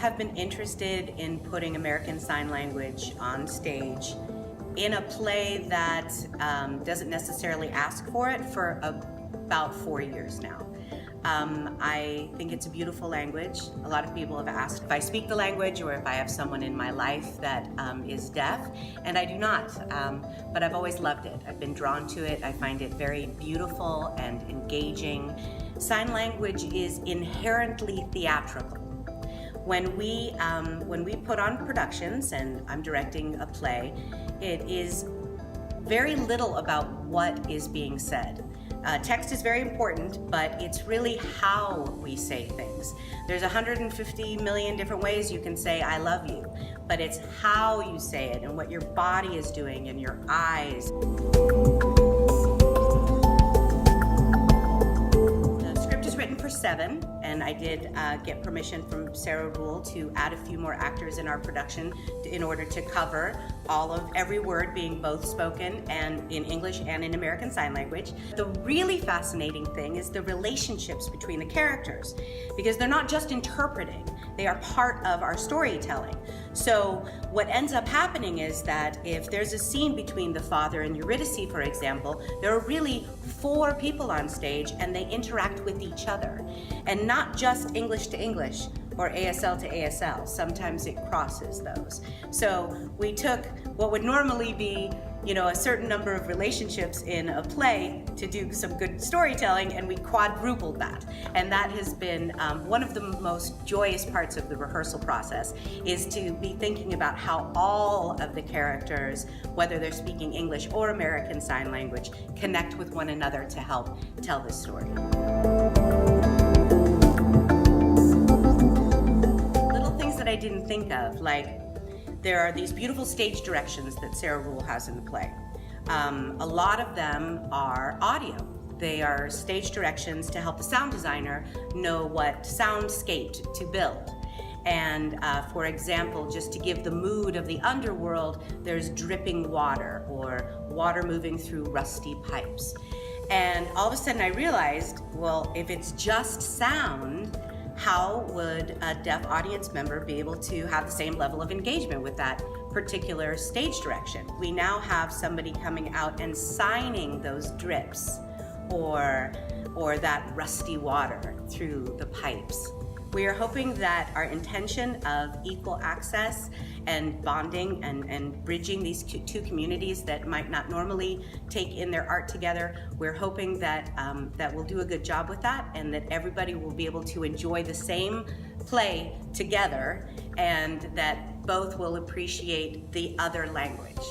have been interested in putting American Sign Language on stage in a play that doesn't necessarily ask for it for about 4 years now. I think it's a beautiful language. A lot of people have asked if I speak the language or if I have someone in my life that is deaf, and I do not, but I've always loved it. I've been drawn to it. I find it very beautiful and engaging. Sign language is inherently theatrical. When we put on productions, and I'm directing a play, it is very little about what is being said. Text is very important, but it's really how we say things. There's 150 million different ways you can say I love you, but it's how you say it and what your body is doing and your eyes. The script is written for 7, and I did get permission from Sarah Ruhl to add a few more actors in our production in order to cover every word being both spoken and in English and in American Sign Language. The really fascinating thing is the relationships between the characters, because they're not just interpreting, they are part of our storytelling. So what ends up happening is that if there's a scene between the father and Eurydice, for example, there are really 4 people on stage and they interact with each other. And not just English to English or ASL to ASL. Sometimes it crosses those. So we took what would normally be, a certain number of relationships in a play to do some good storytelling, and we quadrupled that. And that has been one of the most joyous parts of the rehearsal process, is to be thinking about how all of the characters, whether they're speaking English or American Sign Language, connect with one another to help tell this story. I didn't think of, like there are these beautiful stage directions that Sarah Ruhl has in the play. A lot of them are audio. They are stage directions to help the sound designer know what soundscape to build. And for example, just to give the mood of the underworld, there's dripping water or water moving through rusty pipes. And all of a sudden I realized, well, if it's just sound, how would a deaf audience member be able to have the same level of engagement with that particular stage direction? We now have somebody coming out and signing those drips or that rusty water through the pipes. We are hoping that our intention of equal access and bonding and bridging these two communities that might not normally take in their art together, we're hoping that we'll do a good job with that, and that everybody will be able to enjoy the same play together, and that both will appreciate the other language.